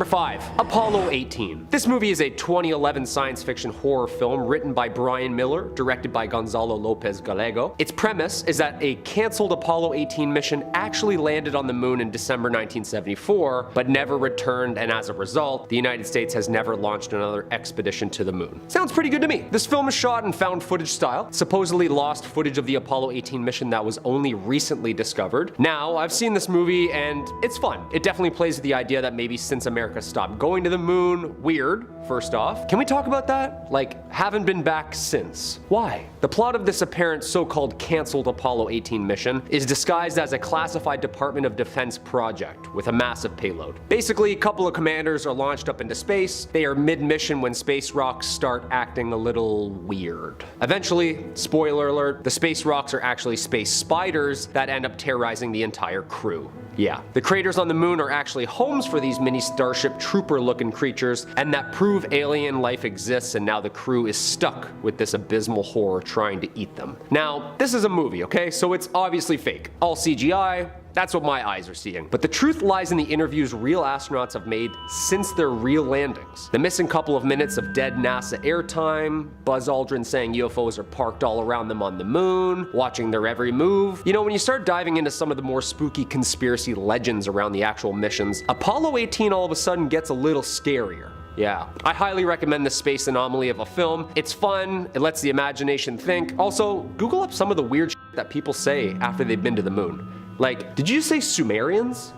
Number 5. Apollo 18. This movie is a 2011 science fiction horror film written by Brian Miller, directed by Gonzalo Lopez Gallego. Its premise is that a cancelled Apollo 18 mission actually landed on the moon in December 1974, but never returned, and as a result, the United States has never launched another expedition to the moon. Sounds pretty good to me. This film is shot in found footage style, supposedly lost footage of the Apollo 18 mission that was only recently discovered. Now, I've seen this movie and it's fun. It definitely plays with the idea that maybe since America stopped going to the moon, weird, first off. Can we talk about that? Like, haven't been back since. Why? The plot of this apparent so-called cancelled Apollo 18 mission is disguised as a classified Department of Defense project with a massive payload. Basically, a couple of commanders are launched up into space. They are mid-mission when space rocks start acting a little weird. Eventually, spoiler alert, the space rocks are actually space spiders that end up terrorizing the entire crew. Yeah, the craters on the moon are actually homes for these mini Starship Trooper-looking creatures, and that prove alien life exists, and now the crew is stuck with this abysmal horror trying to eat them. Now, this is a movie, okay? So it's obviously fake. All CGI. That's what my eyes are seeing. But the truth lies in the interviews real astronauts have made since their real landings. The missing couple of minutes of dead NASA airtime, Buzz Aldrin saying UFOs are parked all around them on the moon, watching their every move. You know, when you start diving into some of the more spooky conspiracy legends around the actual missions, Apollo 18 all of a sudden gets a little scarier. Yeah, I highly recommend this space anomaly of a film. It's fun, it lets the imagination think. Also, Google up some of the weird shit that people say after they've been to the moon. Like, did you say Sumerians?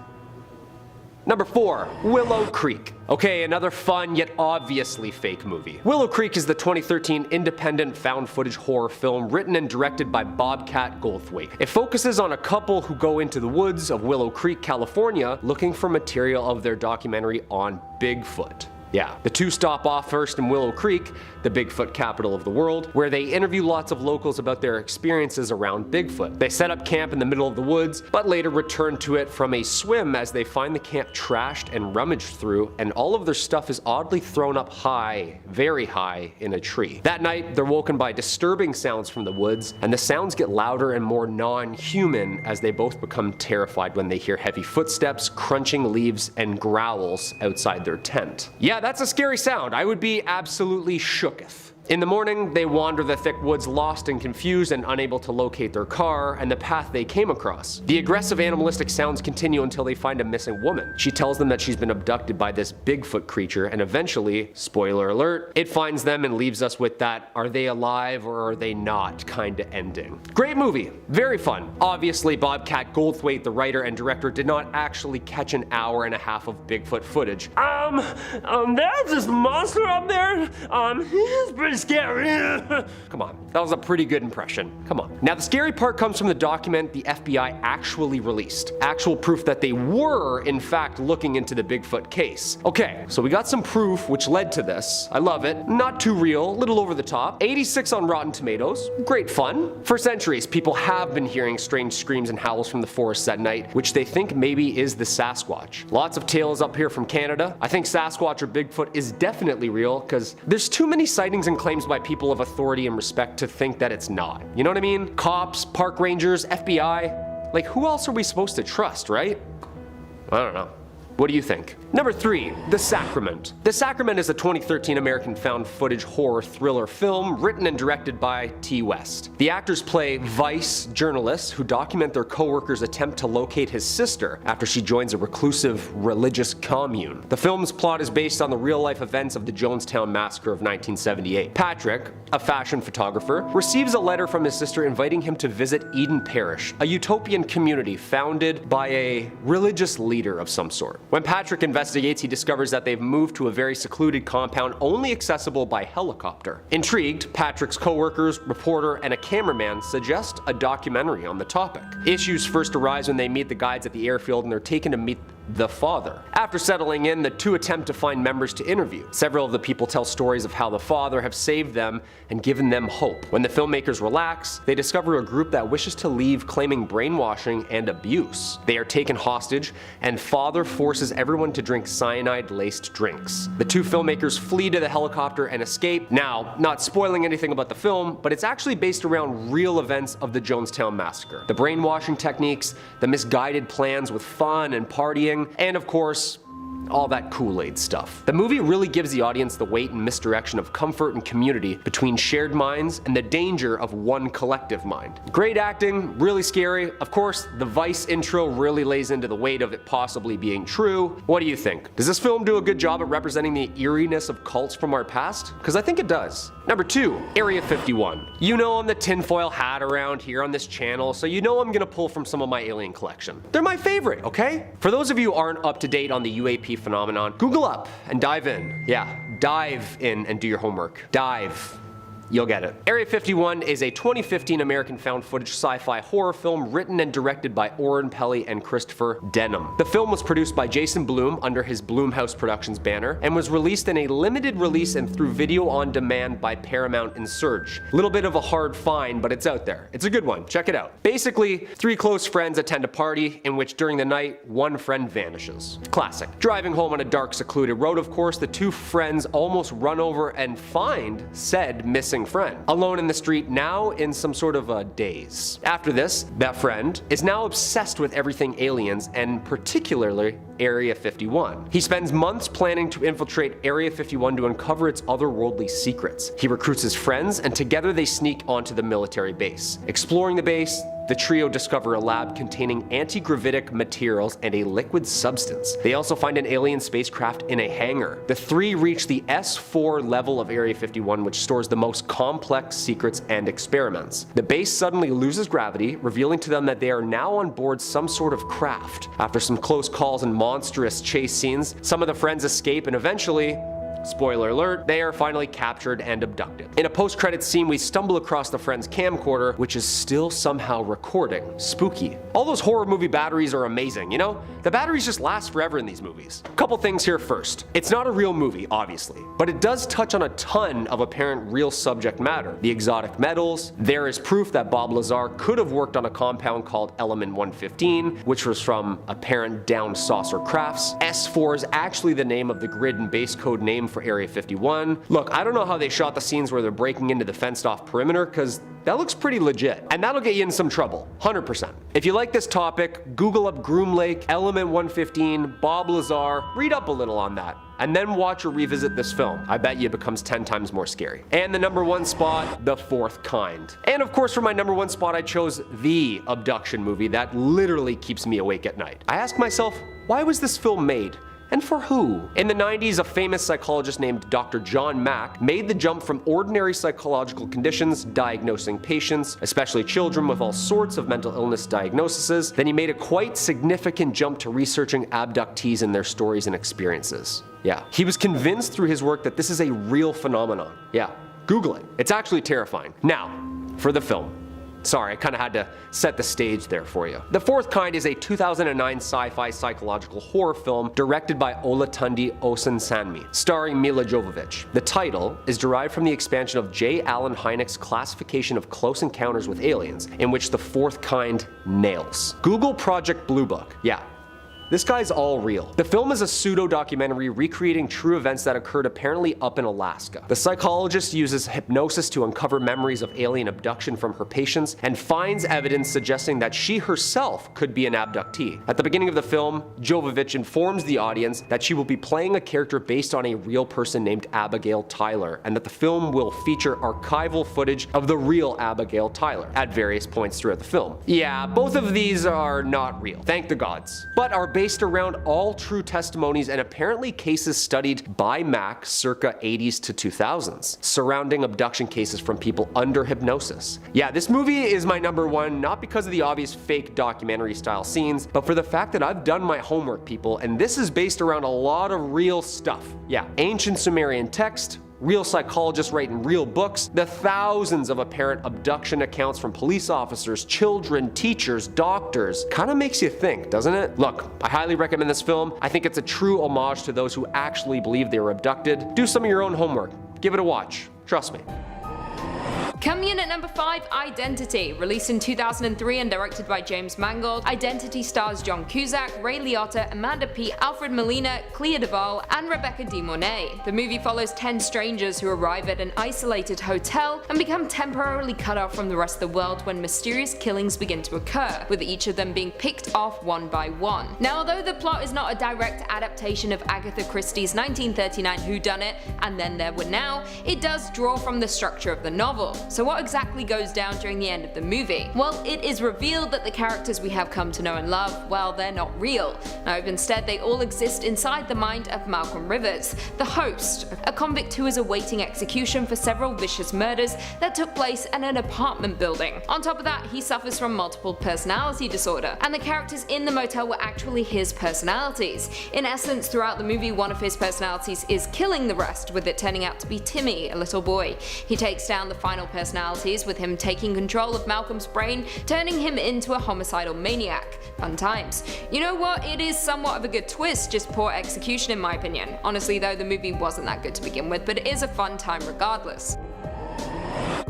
Number 4. Willow Creek. Okay, another fun yet obviously fake movie. Willow Creek is the 2013 independent found footage horror film written and directed by Bobcat Goldthwait. It focuses on a couple who go into the woods of Willow Creek, California, looking for material of their documentary on Bigfoot. Yeah, the two stop off first in Willow Creek, the Bigfoot capital of the world, where they interview lots of locals about their experiences around Bigfoot. They set up camp in the middle of the woods, but later return to it from a swim as they find the camp trashed and rummaged through, and all of their stuff is oddly thrown up high, very high, in a tree. That night, they're woken by disturbing sounds from the woods, and the sounds get louder and more non-human as they both become terrified when they hear heavy footsteps, crunching leaves, and growls outside their tent. Yeah, that's a scary sound. I would be absolutely shooketh. In the morning, they wander the thick woods lost and confused and unable to locate their car and the path they came across. The aggressive animalistic sounds continue until they find a missing woman. She tells them that she's been abducted by this Bigfoot creature, and eventually, spoiler alert, it finds them and leaves us with that are they alive or are they not kinda ending. Great movie, very fun. Obviously, Bobcat Goldthwait, the writer and director, did not actually catch an hour and a half of Bigfoot footage. There's this monster up there, he's pretty scary. Come on, that was a pretty good impression. Come on. Now the scary part comes from the document the FBI actually released. Actual proof that they were, in fact, looking into the Bigfoot case. Okay, so we got some proof which led to this. I love it. Not too real, a little over the top. 86 on Rotten Tomatoes. Great fun. For centuries, people have been hearing strange screams and howls from the forests at night, which they think maybe is the Sasquatch. Lots of tales up here from Canada. I think Sasquatch or Bigfoot is definitely real, because there's too many sightings and claims by people of authority and respect to think that it's not. You know what I mean? Cops, park rangers, FBI. Like, who else are we supposed to trust, right? I don't know. What do you think? Number 3, The Sacrament. The Sacrament is a 2013 American found footage horror thriller film written and directed by T. West. The actors play Vice journalists who document their co-workers' attempt to locate his sister after she joins a reclusive religious commune. The film's plot is based on the real-life events of the Jonestown Massacre of 1978. Patrick, a fashion photographer, receives a letter from his sister inviting him to visit Eden Parish, a utopian community founded by a religious leader of some sort. When Patrick investigates, he discovers that they've moved to a very secluded compound only accessible by helicopter. Intrigued, Patrick's co-workers, reporter, and a cameraman suggest a documentary on the topic. Issues first arise when they meet the guides at the airfield and they're taken to meet the father. After settling in, the two attempt to find members to interview. Several of the people tell stories of how the father have saved them and given them hope. When the filmmakers relax, they discover a group that wishes to leave claiming brainwashing and abuse. They are taken hostage, and father forces everyone to drink cyanide-laced drinks. The two filmmakers flee to the helicopter and escape. Now, not spoiling anything about the film, but it's actually based around real events of the Jonestown Massacre. The brainwashing techniques, the misguided plans with fun and partying, and of course, all that Kool-Aid stuff. The movie really gives the audience the weight and misdirection of comfort and community between shared minds and the danger of one collective mind. Great acting, really scary. Of course, the Vice intro really lays into the weight of it possibly being true. What do you think? Does this film do a good job at representing the eeriness of cults from our past? Because I think it does. Number 2, Area 51. You know I'm the tinfoil hat around here on this channel, so you know I'm gonna pull from some of my alien collection. They're my favorite, okay? For those of you who aren't up to date on the UAP phenomenon, Google up and dive in. Yeah, dive in and do your homework. Dive. You'll get it. Area 51 is a 2015 American found footage sci-fi horror film written and directed by Oren Peli and Christopher Denham. The film was produced by Jason Blum under his Blumhouse Productions banner and was released in a limited release and through video on demand by Paramount and Surge. Little bit of a hard find, but it's out there. It's a good one. Check it out. Basically, 3 close friends attend a party in which during the night, one friend vanishes. Classic. Driving home on a dark, secluded road, of course, the 2 friends almost run over and find said missing friend alone in the street, now in some sort of a daze. After this, that friend is now obsessed with everything aliens and particularly Area 51. He spends months planning to infiltrate Area 51 to uncover its otherworldly secrets. He recruits his friends and together they sneak onto the military base. Exploring the base, the trio discover a lab containing anti-gravitic materials and a liquid substance. They also find an alien spacecraft in a hangar. The 3 reach the S4 level of Area 51, which stores the most complex secrets and experiments. The base suddenly loses gravity, revealing to them that they are now on board some sort of craft. After some close calls and monstrous chase scenes, some of the friends escape and eventually, spoiler alert, they are finally captured and abducted. In a post-credits scene, we stumble across the friend's camcorder, which is still somehow recording. Spooky. All those horror movie batteries are amazing, you know? The batteries just last forever in these movies. Couple things here first. It's not a real movie, obviously, but it does touch on a ton of apparent real subject matter. The exotic metals. There is proof that Bob Lazar could have worked on a compound called Element 115, which was from apparent down saucer crafts. S4 is actually the name of the grid and base code name for Area 51. Look, I don't know how they shot the scenes where they're breaking into the fenced off perimeter, because that looks pretty legit. And that'll get you in some trouble, 100%. If you like this topic, Google up Groom Lake, Element 115, Bob Lazar, read up a little on that, and then watch or revisit this film. I bet you it becomes 10 times more scary. And the number 1 spot, The Fourth Kind. And of course for my number 1 spot, I chose the abduction movie that literally keeps me awake at night. I ask myself, why was this film made? And for who? In the 90s, a famous psychologist named Dr. John Mack made the jump from ordinary psychological conditions, diagnosing patients, especially children with all sorts of mental illness diagnoses. Then he made a quite significant jump to researching abductees and their stories and experiences. Yeah, he was convinced through his work that this is a real phenomenon. Yeah, Google it. It's actually terrifying. Now, for the film. Sorry, I kind of had to set the stage there for you. The Fourth Kind is a 2009 sci-fi psychological horror film directed by Olatunde Osunsanmi, starring Mila Jovovich. The title is derived from the expansion of J. Allen Hynek's classification of close encounters with aliens, in which the Fourth Kind nails. Google Project Blue Book. Yeah. This guy's all real. The film is a pseudo-documentary recreating true events that occurred apparently up in Alaska. The psychologist uses hypnosis to uncover memories of alien abduction from her patients and finds evidence suggesting that she herself could be an abductee. At the beginning of the film, Jovovich informs the audience that she will be playing a character based on a real person named Abigail Tyler, and that the film will feature archival footage of the real Abigail Tyler at various points throughout the film. Yeah, both of these are not real, thank the gods, but are based around all true testimonies and apparently cases studied by Mack circa 80s to 2000s, surrounding abduction cases from people under hypnosis. Yeah, this movie is my number 1, not because of the obvious fake documentary style scenes, but for the fact that I've done my homework, people, and this is based around a lot of real stuff. Yeah, ancient Sumerian text, real psychologists writing real books, the thousands of apparent abduction accounts from police officers, children, teachers, doctors. Kinda makes you think, doesn't it? Look, I highly recommend this film. I think it's a true homage to those who actually believe they were abducted. Do some of your own homework. Give it a watch. Trust me. Coming in at number 5, Identity. Released in 2003 and directed by James Mangold, Identity stars John Cusack, Ray Liotta, Amanda Peet, Alfred Molina, Clea Duvall, and Rebecca De Mornay. The movie follows 10 strangers who arrive at an isolated hotel and become temporarily cut off from the rest of the world when mysterious killings begin to occur, with each of them being picked off one by one. Now, although the plot is not a direct adaptation of Agatha Christie's 1939 whodunit and Then There Were Now, it does draw from the structure of the novel. So what exactly goes down during the end of the movie? Well, it is revealed that the characters we have come to know and love, well, they're not real. No, instead they all exist inside the mind of Malcolm Rivers, the host, a convict who is awaiting execution for several vicious murders that took place in an apartment building. On top of that, he suffers from multiple personality disorder, and the characters in the motel were actually his personalities. In essence, throughout the movie, one of his personalities is killing the rest, with it turning out to be Timmy, a little boy. He takes down the final personalities, with him taking control of Malcolm's brain, turning him into a homicidal maniac. Fun times. You know what? It is somewhat of a good twist, just poor execution in my opinion. Honestly though, the movie wasn't that good to begin with, but it is a fun time regardless.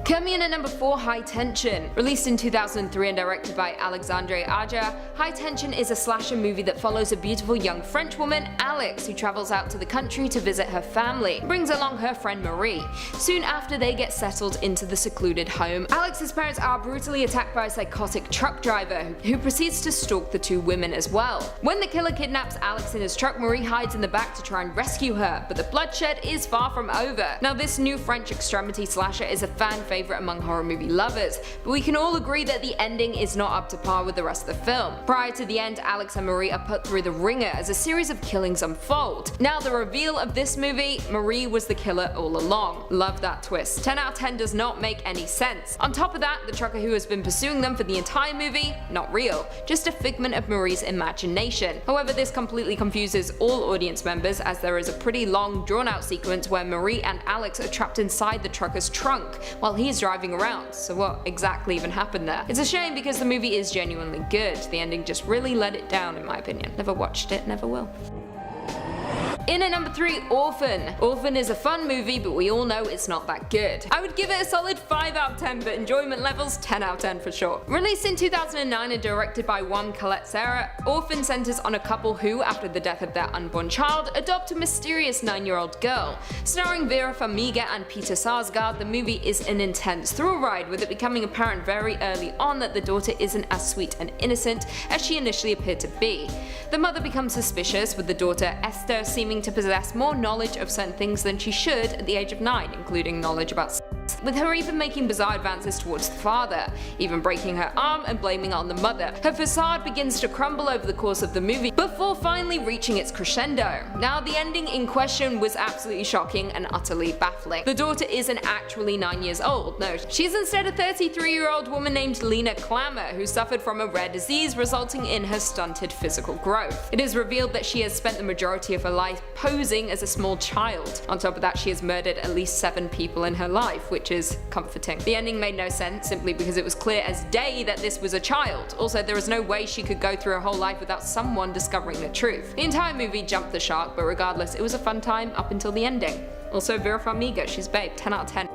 Coming in at number 4, High Tension. Released in 2003 and directed by Alexandre Aja, High Tension is a slasher movie that follows a beautiful young French woman, Alex, who travels out to the country to visit her family, brings along her friend Marie. Soon after they get settled into the secluded home, Alex's parents are brutally attacked by a psychotic truck driver who proceeds to stalk the two women as well. When the killer kidnaps Alex in his truck, Marie hides in the back to try and rescue her, but the bloodshed is far from over. Now, this new French extremity slasher is a fan favorite among horror movie lovers, but we can all agree that the ending is not up to par with the rest of the film. Prior to the end, Alex and Marie are put through the ringer as a series of killings unfold. Now, the reveal of this movie, Marie was the killer all along. Love that twist. 10 out of 10 does not make any sense. On top of that, the trucker who has been pursuing them for the entire movie, not real, just a figment of Marie's imagination. However, this completely confuses all audience members, as there is a pretty long, drawn-out sequence where Marie and Alex are trapped inside the trucker's trunk while he's driving around, so what exactly even happened there? It's a shame because the movie is genuinely good. The ending just really let it down in my opinion. Never watched it, never will. In at number 3, Orphan. Orphan is a fun movie, but we all know it's not that good. I would give it a solid 5 out of 10, but enjoyment levels 10 out of 10 for sure. Released in 2009 and directed by Juan Collet-Serra, Orphan centers on a couple who, after the death of their unborn child, adopt a mysterious 9-year-old girl. Starring Vera Farmiga and Peter Sarsgaard, the movie is an intense thrill ride, with it becoming apparent very early on that the daughter isn't as sweet and innocent as she initially appeared to be. The mother becomes suspicious, with the daughter Esther seeming to possess more knowledge of certain things than she should at the age of 9, including knowledge about sex, with her even making bizarre advances towards the father, even breaking her arm and blaming on the mother. Her facade begins to crumble over the course of the movie before finally reaching its crescendo. Now, the ending in question was absolutely shocking and utterly baffling. The daughter isn't actually 9 years old, no, she's instead a 33-year-old woman named Lena Klammer, who suffered from a rare disease resulting in her stunted physical growth. It is revealed that she has spent the majority of her life posing as a small child. On top of that, she has murdered at least 7 people in her life, which is comforting. The ending made no sense simply because it was clear as day that this was a child. Also, there is no way she could go through her whole life without someone discovering the truth. The entire movie jumped the shark, but regardless, it was a fun time up until the ending. Also, Vera Farmiga, she's babe, 10 out of 10.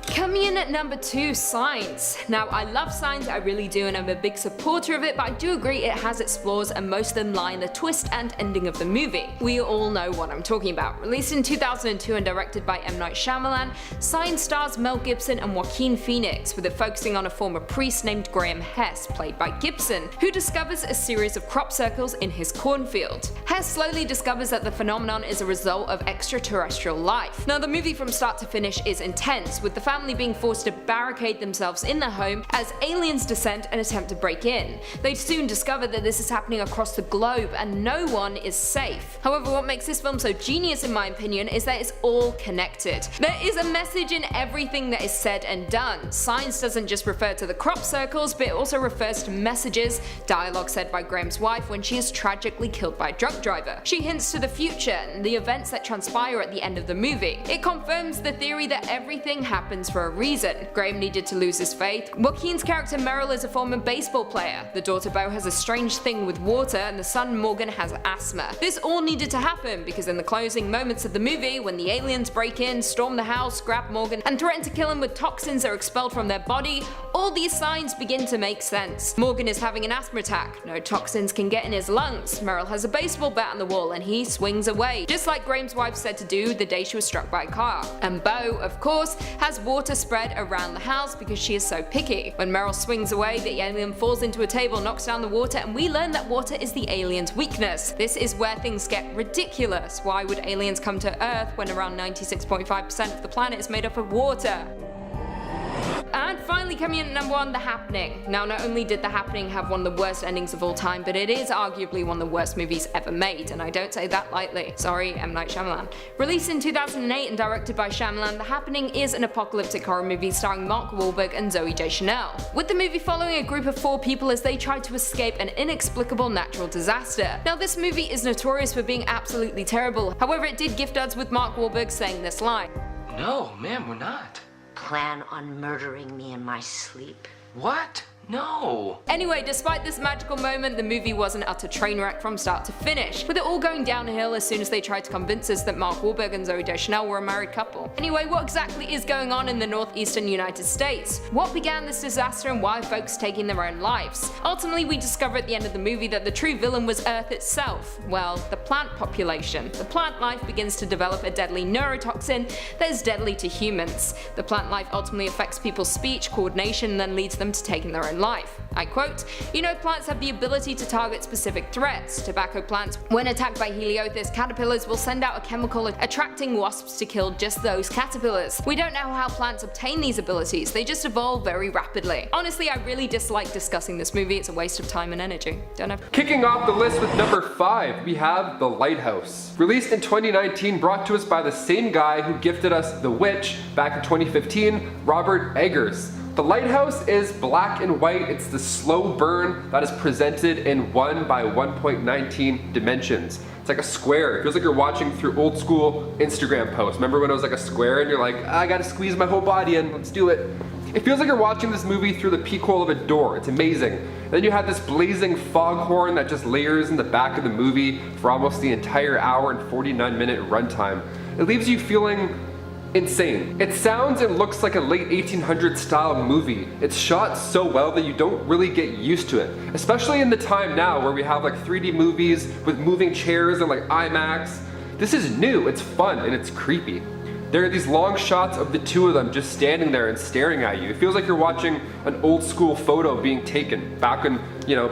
Coming in at number 2, Signs. Now, I love Signs, I really do, and I'm a big supporter of it, but I do agree it has its flaws, and most of them lie in the twist and ending of the movie. We all know what I'm talking about. Released in 2002 and directed by M. Night Shyamalan, Signs stars Mel Gibson and Joaquin Phoenix, with it focusing on a former priest named Graham Hess, played by Gibson, who discovers a series of crop circles in his cornfield. Hess slowly discovers that the phenomenon is a result of extraterrestrial life. Now, the movie from start to finish is intense, with the family being forced to barricade themselves in their home as aliens descend and attempt to break in. They soon discover that this is happening across the globe and no one is safe. However, what makes this film so genius in my opinion is that it's all connected. There is a message in everything that is said and done. Signs doesn't just refer to the crop circles, but it also refers to messages, dialogue said by Graham's wife when she is tragically killed by a drunk driver. She hints to the future and the events that transpire at the end of the movie. It confirms the theory that everything happens for a reason. Graham needed to lose his faith. Joaquin's character Meryl is a former baseball player. The daughter Beau has a strange thing with water, and the son Morgan has asthma. This all needed to happen because in the closing moments of the movie, when the aliens break in, storm the house, grab Morgan, and threaten to kill him with toxins that are expelled from their body, all these signs begin to make sense. Morgan is having an asthma attack. No toxins can get in his lungs. Meryl has a baseball bat on the wall and he swings away, just like Graham's wife said to do the day she was struck by a car. And Beau, of course, has water spread around the house because she is so picky. When Meryl swings away, the alien falls into a table, knocks down the water, and we learn that water is the alien's weakness. This is where things get ridiculous. Why would aliens come to Earth when around 96.5% of the planet is made up of water? And finally coming in at number 1, The Happening. Now, not only did The Happening have one of the worst endings of all time, but it is arguably one of the worst movies ever made, and I don't say that lightly. Sorry, M. Night Shyamalan. Released in 2008 and directed by Shyamalan, The Happening is an apocalyptic horror movie starring Mark Wahlberg and Zooey Deschanel, with the movie following a group of 4 people as they try to escape an inexplicable natural disaster. Now, this movie is notorious for being absolutely terrible. However, it did gift us with Mark Wahlberg saying this line. No, ma'am, we're not. Plan on murdering me in my sleep. What? No. Anyway, despite this magical moment, the movie was an utter train wreck from start to finish, with it all going downhill as soon as they tried to convince us that Mark Wahlberg and Zooey Deschanel were a married couple. Anyway, what exactly is going on in the northeastern United States? What began this disaster and why are folks taking their own lives? Ultimately, we discover at the end of the movie that the true villain was Earth itself. Well, the plant population. The plant life begins to develop a deadly neurotoxin that is deadly to humans. The plant life ultimately affects people's speech, coordination, and then leads them to taking their own life. I quote, "You know, plants have the ability to target specific threats. Tobacco plants, when attacked by Heliothis caterpillars, will send out a chemical attracting wasps to kill just those caterpillars. We don't know how plants obtain these abilities, they just evolve very rapidly." Honestly, I really dislike discussing this movie, it's a waste of time and energy. Don't know. Kicking off the list with number 5, we have The Lighthouse. Released in 2019, brought to us by the same guy who gifted us The Witch back in 2015, Robert Eggers. The Lighthouse is black and white. It's the slow burn that is presented in 1 by 1.19 dimensions. It's like a square. It feels like you're watching through old school Instagram posts. Remember when it was like a square and you're like, I gotta squeeze my whole body in, let's do it. It feels like you're watching this movie through the peephole of a door. It's amazing. Then you have this blazing foghorn that just layers in the back of the movie for almost the entire hour and 49-minute runtime. It leaves you feeling insane. It sounds and looks like a late 1800s style movie. It's shot so well that you don't really get used to it, especially in the time now where we have like 3D movies with moving chairs and like IMAX. This is new, it's fun, and it's creepy. There are these long shots of the two of them just standing there and staring at you. It feels like you're watching an old school photo being taken back when,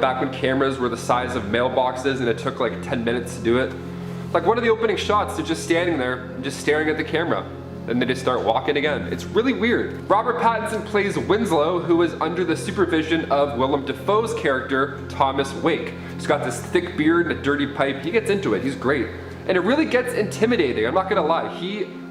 back when cameras were the size of mailboxes and it took like 10 minutes to do it. Like one of the opening shots, they're just standing there and just staring at the camera. Then they just start walking again. It's really weird. Robert Pattinson plays Winslow, who is under the supervision of Willem Dafoe's character, Thomas Wake. He's got this thick beard and a dirty pipe. He gets into it, he's great. And it really gets intimidating, I'm not gonna lie.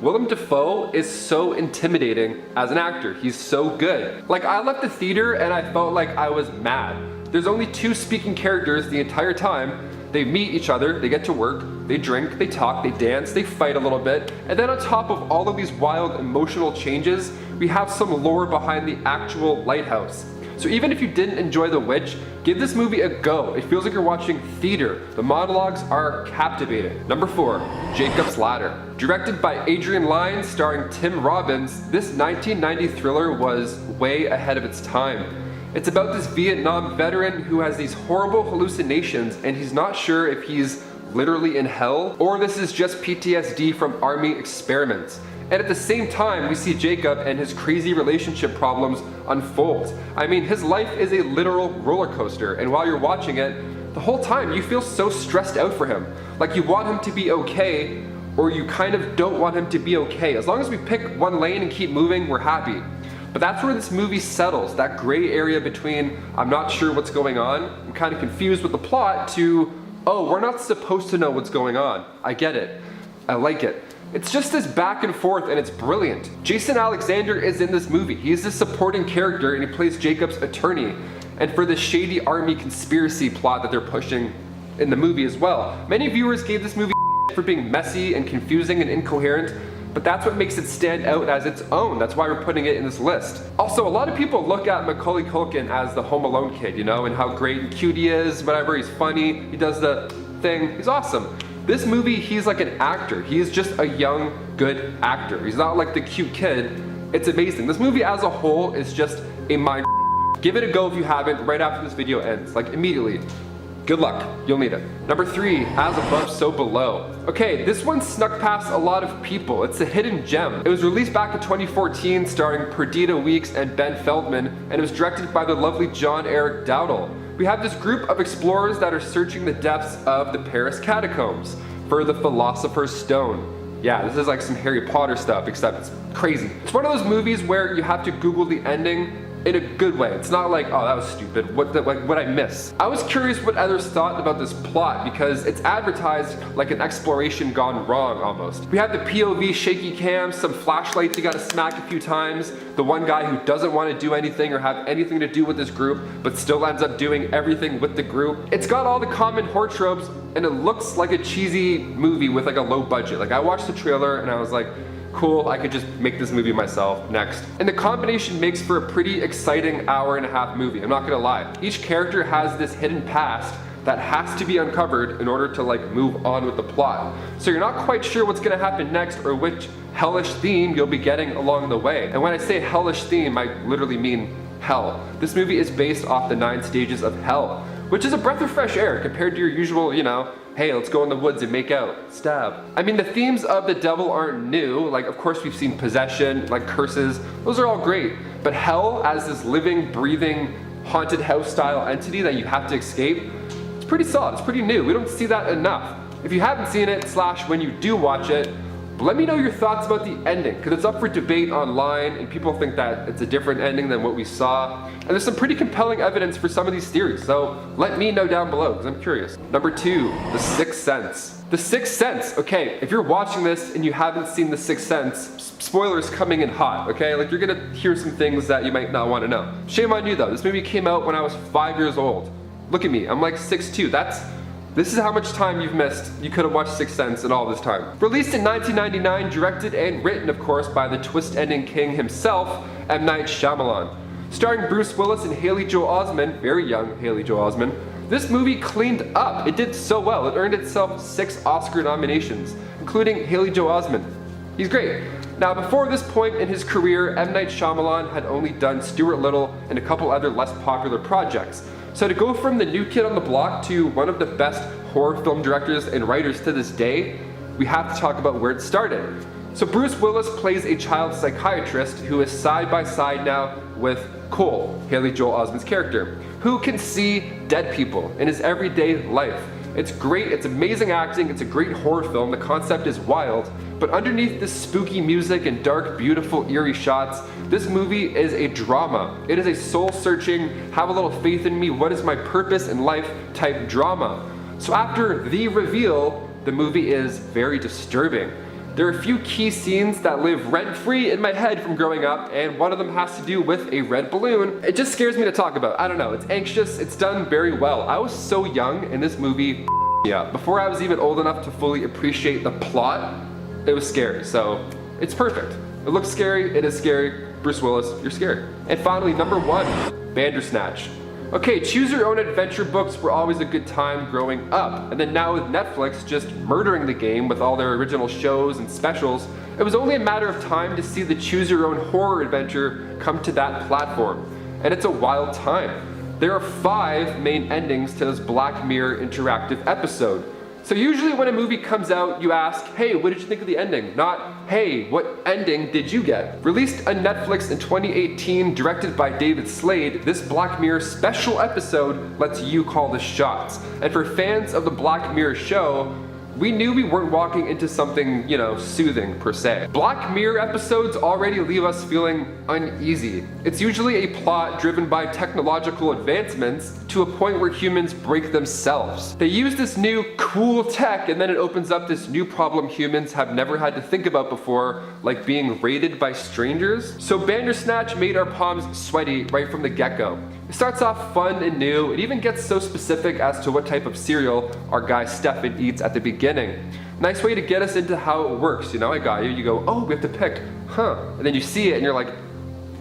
Willem Dafoe is so intimidating as an actor. He's so good. Like, I left the theater and I felt like I was mad. There's only 2 speaking characters the entire time. They meet each other, they get to work, they drink, they talk, they dance, they fight a little bit, and then on top of all of these wild emotional changes, we have some lore behind the actual lighthouse. So even if you didn't enjoy The Witch, give this movie a go. It feels like you're watching theater. The monologues are captivating. Number 4, Jacob's Ladder. Directed by Adrian Lyne, starring Tim Robbins, this 1990 thriller was way ahead of its time. It's about this Vietnam veteran who has these horrible hallucinations and he's not sure if he's literally in hell or this is just PTSD from army experiments. And at the same time, we see Jacob and his crazy relationship problems unfold. I mean, his life is a literal roller coaster, and while you're watching it, the whole time you feel so stressed out for him. Like you want him to be okay, or you kind of don't want him to be okay. As long as we pick one lane and keep moving, we're happy. But that's where this movie settles, that gray area between I'm not sure what's going on, I'm kind of confused with the plot, to, oh, we're not supposed to know what's going on. I get it. I like it. It's just this back and forth and it's brilliant. Jason Alexander is in this movie. He's the supporting character and he plays Jacob's attorney. And for the shady army conspiracy plot that they're pushing in the movie as well. Many viewers gave this movie for being messy and confusing and incoherent, but that's what makes it stand out as its own. That's why we're putting it in this list. Also, a lot of people look at Macaulay Culkin as the Home Alone kid, you know, and how great and cute he is, whatever, he's funny, he does the thing, he's awesome. This movie, he's like an actor. He is just a young, good actor. He's not like the cute kid. It's amazing. This movie as a whole is just a mind. Give it a go if you haven't right after this video ends, like immediately. Good luck, you'll need it. Number 3, As Above, So Below. Okay, this one snuck past a lot of people. It's a hidden gem. It was released back in 2014, starring Perdita Weeks and Ben Feldman, and it was directed by the lovely John Eric Dowdle. We have this group of explorers that are searching the depths of the Paris catacombs for the Philosopher's Stone. Yeah, this is like some Harry Potter stuff, except it's crazy. It's one of those movies where you have to Google the ending in a good way. It's not like, oh, that was stupid, what I miss? I was curious what others thought about this plot because it's advertised like an exploration gone wrong almost. We have the POV shaky cam, some flashlights you gotta smack a few times, the one guy who doesn't want to do anything or have anything to do with this group, but still ends up doing everything with the group. It's got all the common horror tropes, and it looks like a cheesy movie with like a low budget. Like I watched the trailer and I was like, cool, I could just make this movie myself, next. And the combination makes for a pretty exciting hour-and-a-half movie, I'm not gonna lie. Each character has this hidden past that has to be uncovered in order to like move on with the plot. So you're not quite sure what's gonna happen next or which hellish theme you'll be getting along the way. And when I say hellish theme, I literally mean hell. This movie is based off the 9 stages of hell, which is a breath of fresh air compared to your usual, you know, hey, let's go in the woods and make out, stab. I mean, the themes of the devil aren't new. Like, of course, we've seen possession, like curses. Those are all great. But hell, as this living, breathing, haunted house style entity that you have to escape, it's pretty solid, it's pretty new. We don't see that enough. If you haven't seen it, / when you do watch it, let me know your thoughts about the ending, because it's up for debate online, and people think that it's a different ending than what we saw. And there's some pretty compelling evidence for some of these theories, so let me know down below, because I'm curious. Number 2, The Sixth Sense. The Sixth Sense, okay, if you're watching this and you haven't seen The Sixth Sense, spoilers coming in hot, okay? Like, you're gonna hear some things that you might not want to know. Shame on you, though. This movie came out when I was 5 years old. Look at me, I'm like 6'2". This is how much time you've missed. You could have watched Sixth Sense in all this time. Released in 1999, directed and written, of course, by the twist-ending king himself, M. Night Shyamalan. Starring Bruce Willis and Haley Joel Osment, very young Haley Joel Osment, this movie cleaned up. It did so well. It earned itself 6 Oscar nominations, including Haley Joel Osment. He's great. Now, before this point in his career, M. Night Shyamalan had only done Stuart Little and a couple other less popular projects. So to go from the new kid on the block to one of the best horror film directors and writers to this day, we have to talk about where it started. So Bruce Willis plays a child psychiatrist who is side by side now with Cole, Haley Joel Osment's character, who can see dead people in his everyday life. It's great, it's amazing acting, it's a great horror film, the concept is wild, but underneath this spooky music and dark, beautiful, eerie shots, this movie is a drama. It is a soul-searching, have a little faith in me, what is my purpose in life type drama. So after the reveal, the movie is very disturbing. There are a few key scenes that live rent-free in my head from growing up, and one of them has to do with a red balloon. It just scares me to talk about. I don't know, it's anxious, it's done very well. I was so young and this movie me up. Before I was even old enough to fully appreciate the plot, it was scary, so it's perfect. It looks scary, it is scary. Bruce Willis, you're scary. And finally, number 1, Bandersnatch. Okay, choose your own adventure books were always a good time growing up, and then now with Netflix just murdering the game with all their original shows and specials, it was only a matter of time to see the choose your own horror adventure come to that platform. And it's a wild time. There are 5 main endings to this Black Mirror interactive episode. So usually when a movie comes out, you ask, hey, what did you think of the ending? Not, hey, what ending did you get? Released on Netflix in 2018, directed by David Slade, this Black Mirror special episode lets you call the shots. And for fans of the Black Mirror show, we knew we weren't walking into something, you know, soothing per se. Black Mirror episodes already leave us feeling uneasy. It's usually a plot driven by technological advancements to a point where humans break themselves. They use this new cool tech and then it opens up this new problem humans have never had to think about before, like being raided by strangers. So Bandersnatch made our palms sweaty right from the get-go. It starts off fun and new. It even gets so specific as to what type of cereal our guy Stefan eats at the beginning. Nice way to get us into how it works, you know? I got you. You go, oh, we have to pick, huh? And then you see it and you're like,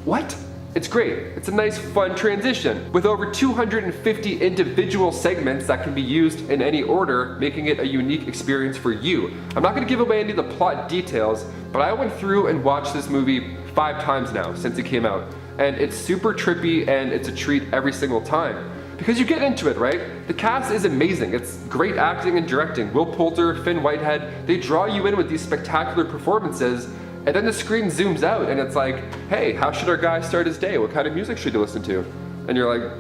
what? It's great. It's a nice, fun transition. With over 250 individual segments that can be used in any order, making it a unique experience for you. I'm not gonna give away any of the plot details, but I went through and watched this movie 5 times now since it came out. And it's super trippy and it's a treat every single time. Because you get into it, right? The cast is amazing. It's great acting and directing. Will Poulter, Finn Whitehead, they draw you in with these spectacular performances. And then the screen zooms out and it's like, hey, how should our guy start his day? What kind of music should he listen to? And you're like,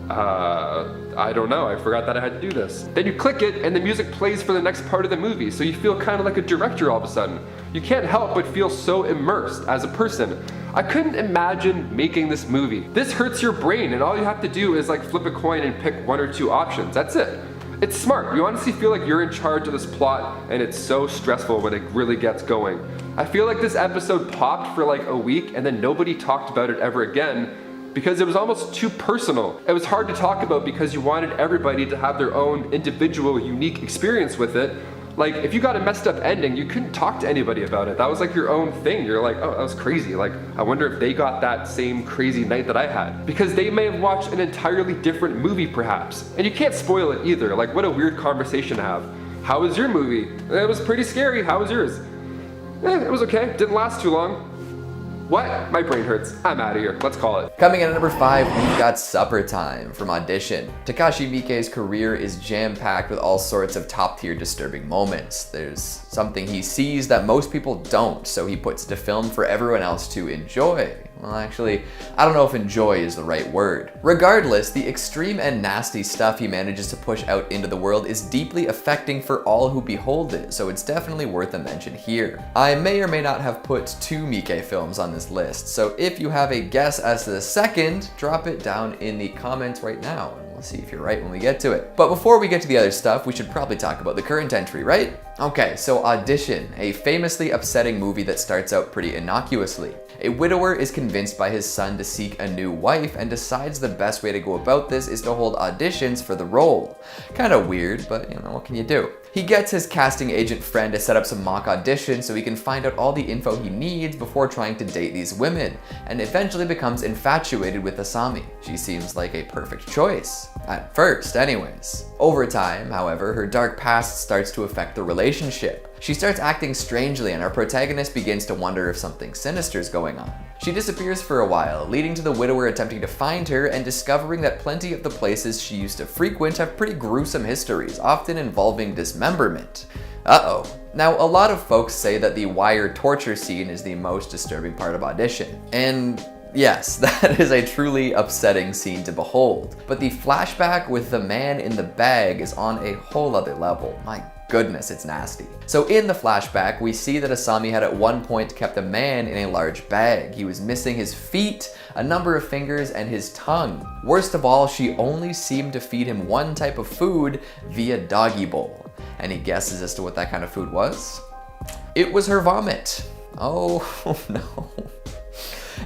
I don't know, I forgot that I had to do this. Then you click it and the music plays for the next part of the movie, so you feel kind of like a director all of a sudden. You can't help but feel so immersed as a person. I couldn't imagine making this movie. This hurts your brain and all you have to do is like flip a coin and pick 1 or 2 options, that's it. It's smart. You honestly feel like you're in charge of this plot and it's so stressful when it really gets going. I feel like this episode popped for like a week and then nobody talked about it ever again because it was almost too personal. It was hard to talk about because you wanted everybody to have their own individual, unique experience with it. Like, if you got a messed up ending, you couldn't talk to anybody about it. That was like your own thing. You're like, oh, that was crazy. Like, I wonder if they got that same crazy night that I had. Because they may have watched an entirely different movie, perhaps. And you can't spoil it either. Like, what a weird conversation to have. How was your movie? It was pretty scary. How was yours? It was okay. Didn't last too long. What? My brain hurts. I'm out of here. Let's call it. Coming in at number 5, we've got Supper Time from Audition. Takashi Miike's career is jam-packed with all sorts of top-tier disturbing moments. There's something he sees that most people don't, so he puts it to film for everyone else to enjoy. Well, actually, I don't know if enjoy is the right word. Regardless, the extreme and nasty stuff he manages to push out into the world is deeply affecting for all who behold it, so it's definitely worth a mention here. I may or may not have put 2 Miike films on this list, so if you have a guess as to the second, drop it down in the comments right now. We'll see if you're right when we get to it. But before we get to the other stuff, we should probably talk about the current entry, right? Okay, so Audition, a famously upsetting movie that starts out pretty innocuously. A widower is convinced by his son to seek a new wife and decides the best way to go about this is to hold auditions for the role. Kinda weird, but you know, what can you do? He gets his casting agent friend to set up some mock auditions so he can find out all the info he needs before trying to date these women, and eventually becomes infatuated with Asami. She seems like a perfect choice. At first, anyways. Over time, however, her dark past starts to affect the relationship. She starts acting strangely and our protagonist begins to wonder if something sinister is going on. She disappears for a while, leading to the widower attempting to find her and discovering that plenty of the places she used to frequent have pretty gruesome histories, often involving dismemberment. Uh-oh. Now, a lot of folks say that the wire torture scene is the most disturbing part of Audition. And yes, that is a truly upsetting scene to behold. But the flashback with the man in the bag is on a whole other level. My goodness, it's nasty. So in the flashback, we see that Asami had at one point kept a man in a large bag. He was missing his feet, a number of fingers, and his tongue. Worst of all, she only seemed to feed him one type of food via doggy bowl. Any guesses as to what that kind of food was? It was her vomit. Oh no.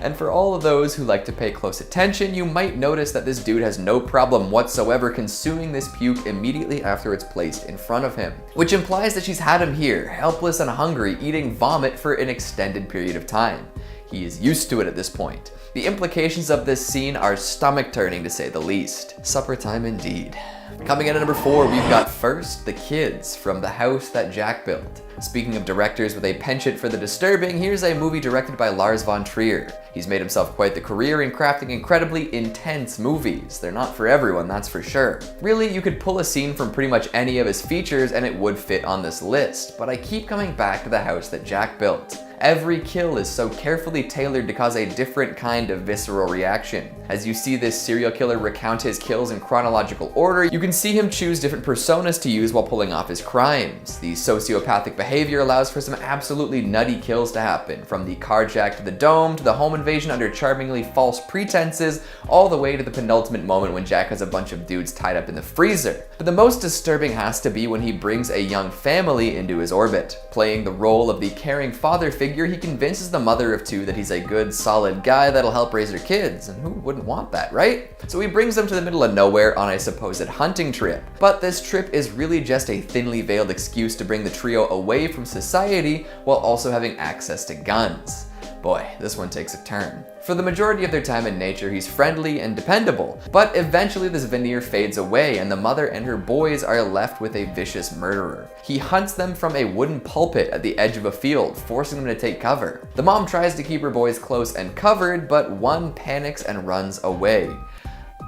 And for all of those who like to pay close attention, you might notice that this dude has no problem whatsoever consuming this puke immediately after it's placed in front of him. Which implies that she's had him here, helpless and hungry, eating vomit for an extended period of time. He is used to it at this point. The implications of this scene are stomach-turning to say the least. Supper time indeed. Coming in at number 4, we've got First, The Kids from The House That Jack Built. Speaking of directors with a penchant for the disturbing, here's a movie directed by Lars von Trier. He's made himself quite the career in crafting incredibly intense movies. They're not for everyone, that's for sure. Really, you could pull a scene from pretty much any of his features and it would fit on this list, but I keep coming back to The House That Jack Built. Every kill is so carefully tailored to cause a different kind of visceral reaction. As you see this serial killer recount his kills in chronological order, you can see him choose different personas to use while pulling off his crimes. The sociopathic behavior allows for some absolutely nutty kills to happen, from the carjack to the dome, to the home invasion under charmingly false pretenses, all the way to the penultimate moment when Jack has a bunch of dudes tied up in the freezer. But the most disturbing has to be when he brings a young family into his orbit, playing the role of the caring father figure figure, he convinces the mother of two that he's a good, solid guy that'll help raise her kids, and who wouldn't want that, right? So he brings them to the middle of nowhere on a supposed hunting trip. But this trip is really just a thinly veiled excuse to bring the trio away from society while also having access to guns. Boy, this one takes a turn. For the majority of their time in nature, he's friendly and dependable, but eventually this veneer fades away and the mother and her boys are left with a vicious murderer. He hunts them from a wooden pulpit at the edge of a field, forcing them to take cover. The mom tries to keep her boys close and covered, but one panics and runs away.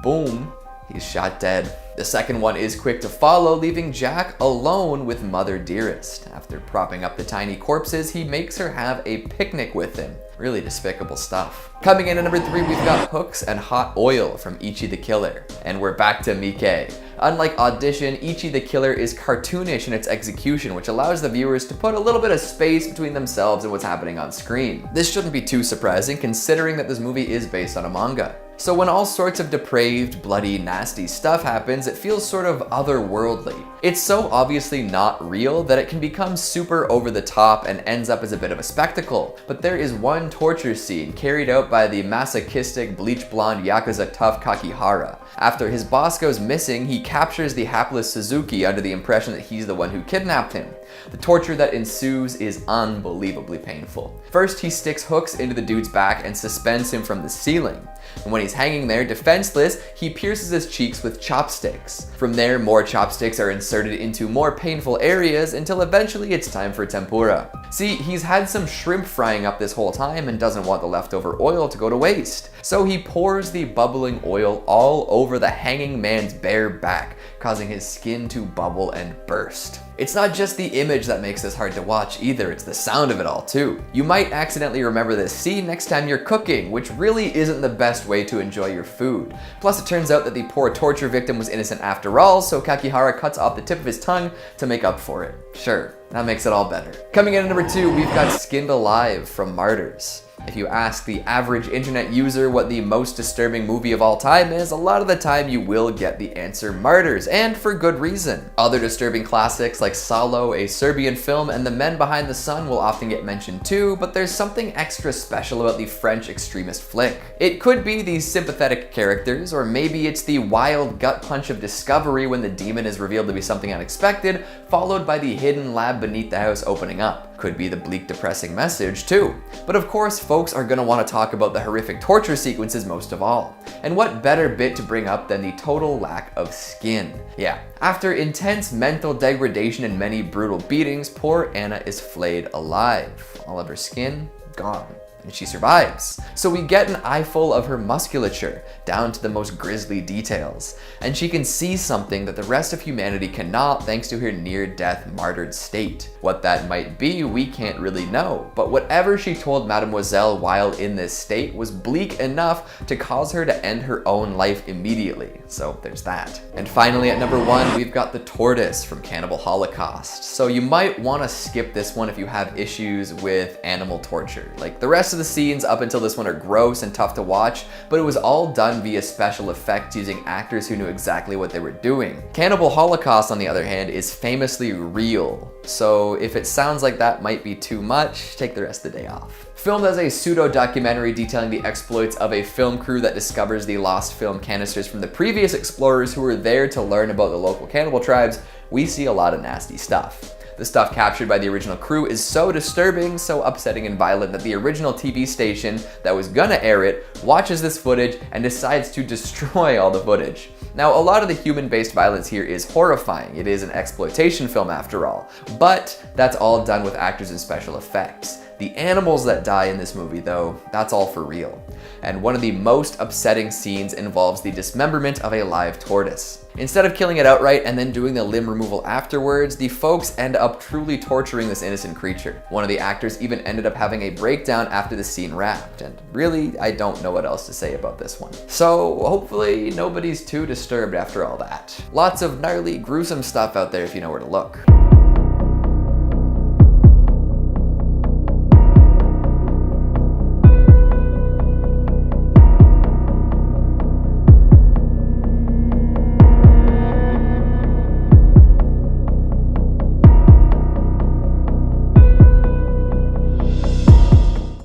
Boom, he's shot dead. The second one is quick to follow, leaving Jack alone with Mother Dearest. After propping up the tiny corpses, he makes her have a picnic with him. Really despicable stuff. Coming in at number 3, we've got hooks and hot oil from Ichi the Killer. And we're back to Miike. Unlike Audition, Ichi the Killer is cartoonish in its execution, which allows the viewers to put a little bit of space between themselves and what's happening on screen. This shouldn't be too surprising considering that this movie is based on a manga. So when all sorts of depraved, bloody, nasty stuff happens, it feels sort of otherworldly. It's so obviously not real that it can become super over the top and ends up as a bit of a spectacle. But there is one torture scene carried out by the masochistic, bleach blonde Yakuza tough Kakihara. After his boss goes missing, he captures the hapless Suzuki under the impression that he's the one who kidnapped him. The torture that ensues is unbelievably painful. First, he sticks hooks into the dude's back and suspends him from the ceiling. And when he's hanging there defenseless, he pierces his cheeks with chopsticks. From there, more chopsticks are inserted into more painful areas until eventually it's time for tempura. See, he's had some shrimp frying up this whole time and doesn't want the leftover oil to go to waste. So he pours the bubbling oil all over the hanging man's bare back, causing his skin to bubble and burst. It's not just the image that makes this hard to watch either, it's the sound of it all too. You might accidentally remember this scene next time you're cooking, which really isn't the best way to enjoy your food. Plus it turns out that the poor torture victim was innocent after all, so Kakihara cuts off the tip of his tongue to make up for it. Sure, that makes it all better. Coming in at number 2, we've got Skinned Alive from Martyrs. If you ask the average internet user what the most disturbing movie of all time is, a lot of the time you will get the answer Martyrs, and for good reason. Other disturbing classics like Salo, a Serbian film, and The Men Behind the Sun will often get mentioned too, but there's something extra special about the French extremist flick. It could be the sympathetic characters, or maybe it's the wild gut punch of discovery when the demon is revealed to be something unexpected, followed by the hidden lab beneath the house opening up. Could be the bleak, depressing message too. But of course, folks are gonna wanna talk about the horrific torture sequences most of all. And what better bit to bring up than the total lack of skin? Yeah, after intense mental degradation and many brutal beatings, poor Anna is flayed alive. All of her skin, gone. And she survives. So we get an eyeful of her musculature, down to the most grisly details. And she can see something that the rest of humanity cannot thanks to her near-death martyred state. What that might be, we can't really know. But whatever she told Mademoiselle while in this state was bleak enough to cause her to end her own life immediately. So there's that. And finally at number 1, we've got the Tortoise from Cannibal Holocaust. So you might want to skip this one if you have issues with animal torture. Like the rest of the scenes up until this one are gross and tough to watch, but it was all done via special effects using actors who knew exactly what they were doing. Cannibal Holocaust, on the other hand, is famously real. So if it sounds like that might be too much, take the rest of the day off. Filmed as a pseudo-documentary detailing the exploits of a film crew that discovers the lost film canisters from the previous explorers who were there to learn about the local cannibal tribes, we see a lot of nasty stuff. The stuff captured by the original crew is so disturbing, so upsetting and violent that the original TV station that was gonna air it watches this footage and decides to destroy all the footage. Now, a lot of the human-based violence here is horrifying. It is an exploitation film after all, but that's all done with actors and special effects. The animals that die in this movie, though, that's all for real. And one of the most upsetting scenes involves the dismemberment of a live tortoise. Instead of killing it outright and then doing the limb removal afterwards, the folks end up truly torturing this innocent creature. One of the actors even ended up having a breakdown after the scene wrapped, and really, I don't know what else to say about this one. So hopefully nobody's too disturbed after all that. Lots of gnarly, gruesome stuff out there if you know where to look.